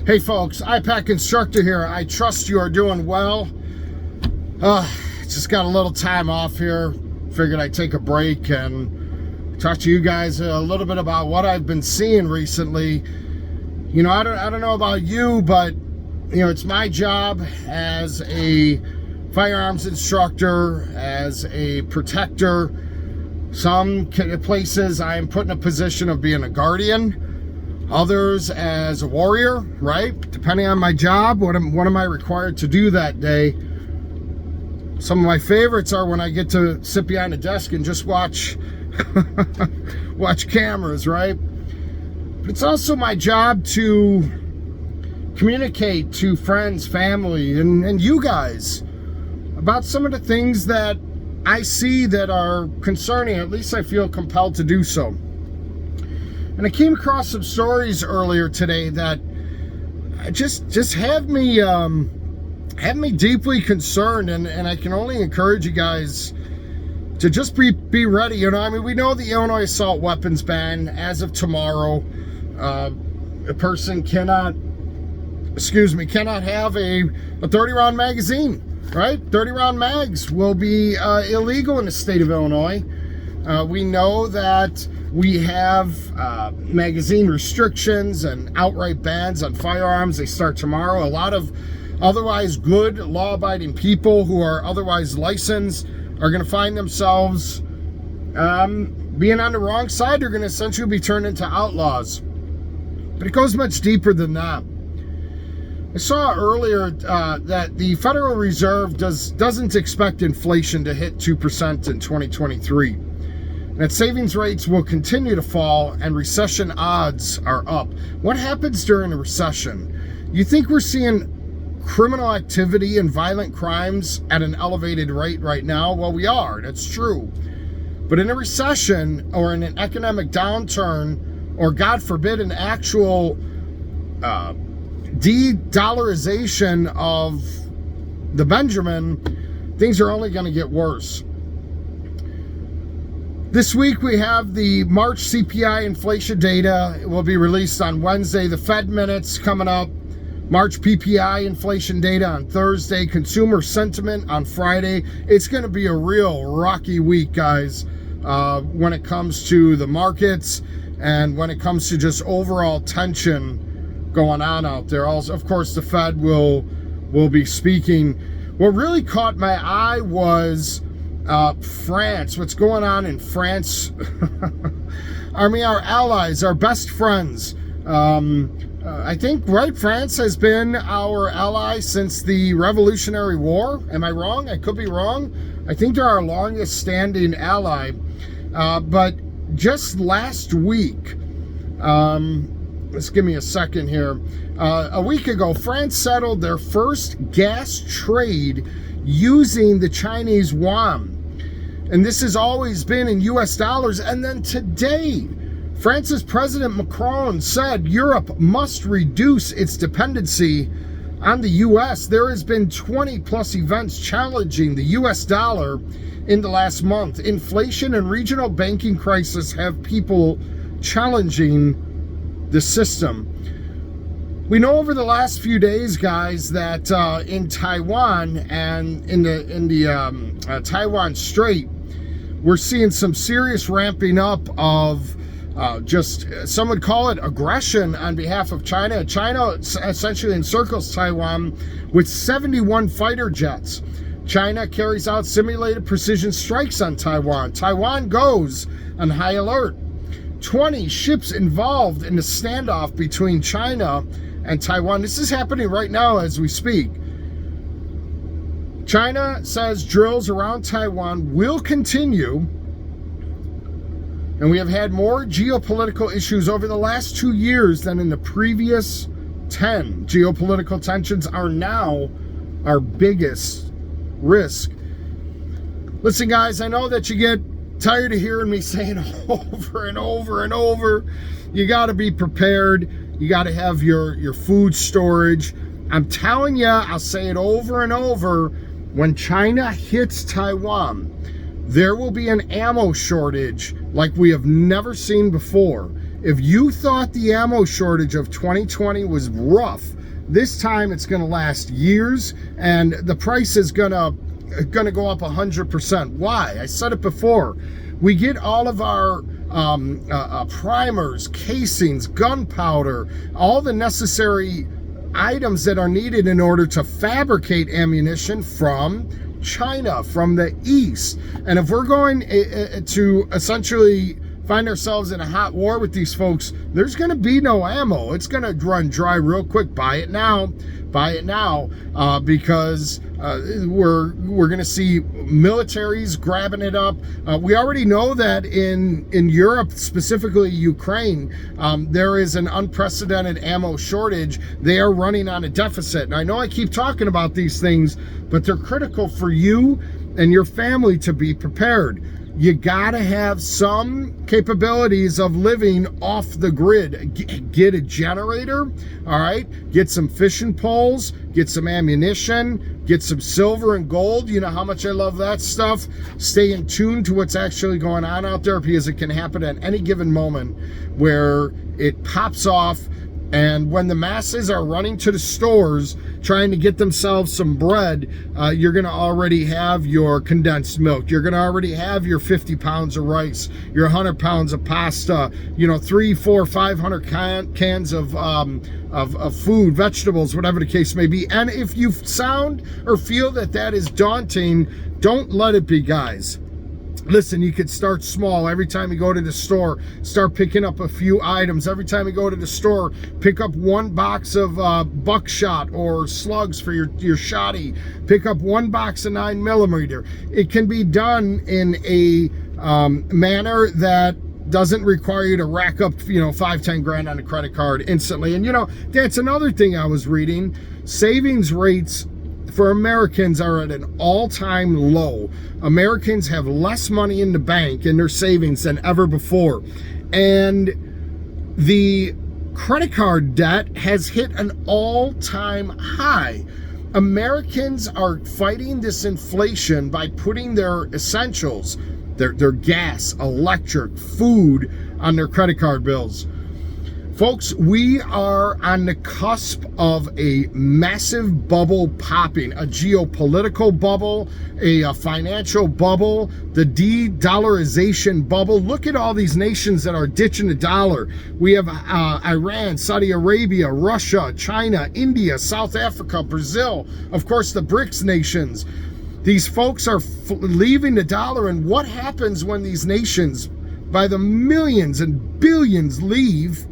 Hey folks, IPAC instructor here. I trust you are doing well. Just got a little time off here. Figured I'd take a break and talk to you guys a little bit about what I've been seeing recently. You know, I don't know about you, but you know, it's my job as a firearms instructor, as a protector. Some places I am put in a position of being a guardian. Others as a warrior, right? Depending on my job, what am I required to do that day? Some of my favorites are when I get to sit behind a desk and just watch watch cameras, right? But it's also my job to communicate to friends, family, and you guys about some of the things that I see that are concerning. At least I feel compelled to do so. And I came across some stories earlier today that just have me deeply concerned, and I can only encourage you guys to just be ready. You know, I mean, we know the Illinois assault weapons ban as of tomorrow. A person cannot have a 30-round magazine, right? 30-round mags will be illegal in the state of Illinois. We know that we have magazine restrictions and outright bans on firearms. They start tomorrow. A lot of otherwise good, law-abiding people who are otherwise licensed are going to find themselves being on the wrong side. They're going to essentially be turned into outlaws. But it goes much deeper than that. I saw earlier that the Federal Reserve doesn't expect inflation to hit 2% in 2023. That savings rates will continue to fall and recession odds are up. What happens during a recession? You think we're seeing criminal activity and violent crimes at an elevated rate right now? Well, we are. That's true. But in a recession or in an economic downturn, or God forbid, an actual de-dollarization of the Benjamin, things are only going to get worse. This week we have the March CPI inflation data. It will be released on Wednesday. The Fed minutes coming up. March PPI inflation data on Thursday. Consumer sentiment on Friday. It's going to be a real rocky week, guys, when it comes to the markets and when it comes to just overall tension going on out there. Also, of course, the Fed will be speaking. What really caught my eye was France. What's going on in France? I mean, our allies, our best friends. I think, right, France has been our ally since the Revolutionary War. Am I wrong? I could be wrong. I think they're our longest standing ally. But just last week, let's give me a second here. A week ago, France settled their first gas trade using the Chinese Yuan. And this has always been in US dollars. And then today, France's President Macron said Europe must reduce its dependency on the US. There has been 20 plus events challenging the US dollar in the last month. Inflation and regional banking crisis have people challenging the system. We know over the last few days, guys, that in Taiwan and in the Taiwan Strait, we're seeing some serious ramping up of just, some would call it aggression on behalf of China. China essentially encircles Taiwan with 71 fighter jets. China carries out simulated precision strikes on Taiwan. Taiwan goes on high alert. 20 ships involved in the standoff between China and Taiwan. This is happening right now as we speak. China says drills around Taiwan will continue, and we have had more geopolitical issues over the last 2 years than in the previous 10. Geopolitical tensions are now our biggest risk. Listen, guys, I know that you get tired of hearing me saying over and over and over, you got to be prepared. You got to have your food storage. I'm telling you, I'll say it over and over. When China hits Taiwan, there will be an ammo shortage like we have never seen before. If you thought the ammo shortage of 2020 was rough, this time it's going to last years, and the price is going to go up 100%. Why? I said it before. We get all of our primers, casings, gunpowder, all the necessary items that are needed in order to fabricate ammunition from China, from the East. And if we're going to essentially find ourselves in a hot war with these folks, there's going to be no ammo. It's going to run dry real quick. Buy it now, because we're going to see militaries grabbing it up. We already know that in Europe, specifically Ukraine, there is an unprecedented ammo shortage. They are running on a deficit. And I know I keep talking about these things, but they're critical for you and your family to be prepared. You gotta have some capabilities of living off the grid. Get a generator, all right? Get some fishing poles, get some ammunition, get some silver and gold. You know how much I love that stuff. Stay in tune to what's actually going on out there, because it can happen at any given moment where it pops off. And when the masses are running to the stores trying to get themselves some bread, you're going to already have your condensed milk. You're going to already have your 50 pounds of rice, your 100 pounds of pasta, 3, 4, 500 cans of food, vegetables, whatever the case may be. And if you sound or feel that is daunting, don't let it be, guys. Listen, you could start small. Every time you go to the store, start picking up a few items. Every time you go to the store, pick up one box of buckshot or slugs for your shotty. Pick up one box of 9mm. It can be done in a manner that doesn't require you to rack up, 5-10 grand on a credit card instantly. And that's another thing I was reading. Savings rates for Americans are at an all-time low. Americans have less money in the bank in their savings than ever before. And the credit card debt has hit an all-time high. Americans are fighting this inflation by putting their essentials, their gas, electric, food on their credit card bills. Folks, we are on the cusp of a massive bubble popping, a geopolitical bubble, a financial bubble, the de-dollarization bubble. Look at all these nations that are ditching the dollar. We have Iran, Saudi Arabia, Russia, China, India, South Africa, Brazil, of course, the BRICS nations. These folks are leaving the dollar, and what happens when these nations, by the millions and billions, leave?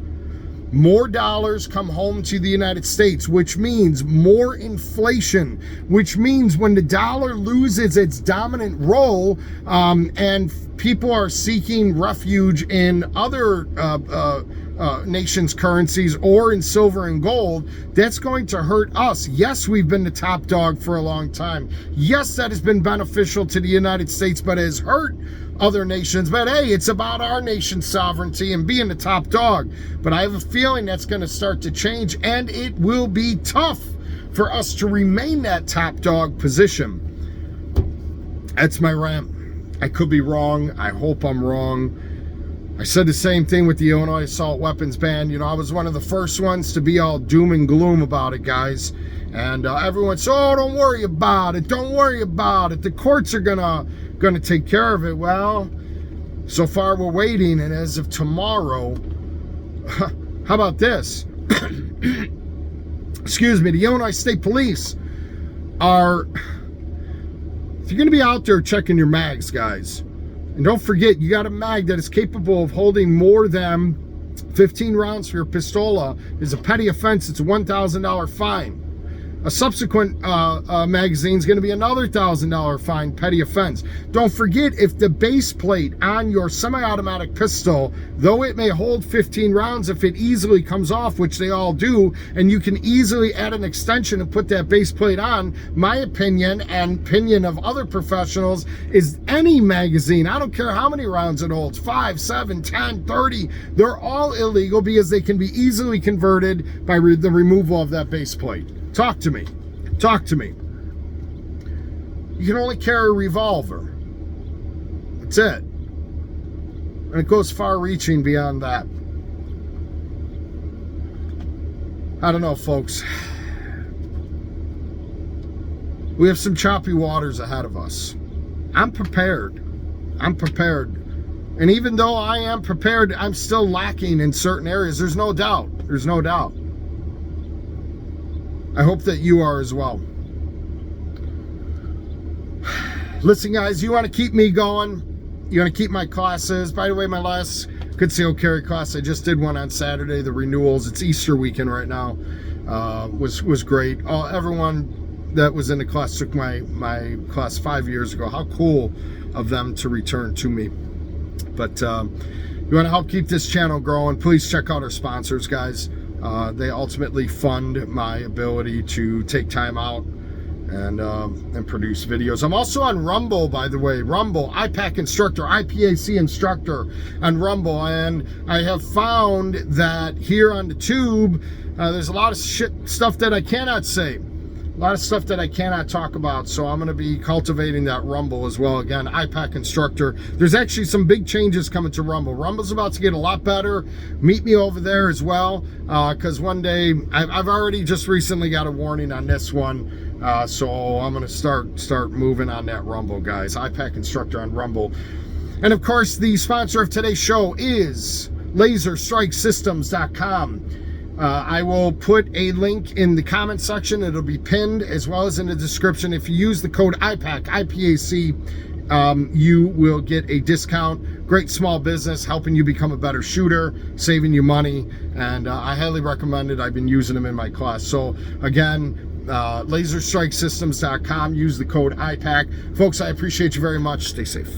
More dollars come home to the United States, which means more inflation, which means when the dollar loses its dominant role, and people are seeking refuge in other nations' currencies or in silver and gold, that's going to hurt us. Yes, we've been the top dog for a long time. Yes, that has been beneficial to the United States, but it has hurt other nations. But hey, it's about our nation's sovereignty and being the top dog. But I have a feeling that's going to start to change, and it will be tough for us to remain that top dog position. That's my rant. I could be wrong. I hope I'm wrong. I said the same thing with the Illinois assault weapons ban. I was one of the first ones to be all doom and gloom about it, guys. And everyone said, oh, don't worry about it. Don't worry about it. The courts are gonna take care of it. Well, so far we're waiting, and as of tomorrow, how about this? Excuse me, the Illinois State Police are, if you're gonna be out there checking your mags, guys, and don't forget, you got a mag that is capable of holding more than 15 rounds for your pistola, is a petty offense. It's a $1,000 fine. A subsequent magazine is going to be another $1,000 fine, petty offense. Don't forget, if the base plate on your semi-automatic pistol, though it may hold 15 rounds, if it easily comes off, which they all do, and you can easily add an extension and put that base plate on, my opinion and opinion of other professionals is any magazine, I don't care how many rounds it holds, 5, 7, 10, 30, they're all illegal because they can be easily converted by the removal of that base plate. Talk to me. Talk to me. You can only carry a revolver. That's it. And it goes far-reaching beyond that. I don't know, folks. We have some choppy waters ahead of us. I'm prepared. I'm prepared. And even though I am prepared, I'm still lacking in certain areas. There's no doubt. There's no doubt. I hope that you are as well. Listen, guys, you want to keep me going. You want to keep my classes. By the way, my last concealed carry class, I just did one on Saturday, the renewals. It's Easter weekend right now. Was great. Everyone that was in the class took my class 5 years ago. How cool of them to return to me. But you want to help keep this channel growing, please check out our sponsors, guys. They ultimately fund my ability to take time out and produce videos. I'm also on Rumble, by the way. Rumble, IPAC instructor, IPAC instructor on Rumble. And I have found that here on the tube, there's a lot of stuff that I cannot say. A lot of stuff that I cannot talk about, so I'm going to be cultivating that Rumble as well. Again, IPAC instructor. There's actually some big changes coming to Rumble. Rumble's about to get a lot better. Meet me over there as well, because one day, I've already just recently got a warning on this one, so I'm going to start moving on that Rumble, guys. IPAC instructor on Rumble. And of course, the sponsor of today's show is LaserStrikeSystems.com. I will put a link in the comment section. It'll be pinned as well as in the description. If you use the code IPAC, IPAC, you will get a discount. Great small business, helping you become a better shooter, saving you money, and I highly recommend it. I've been using them in my class. So again, LaserStrikeSystems.com. Use the code IPAC. Folks, I appreciate you very much. Stay safe.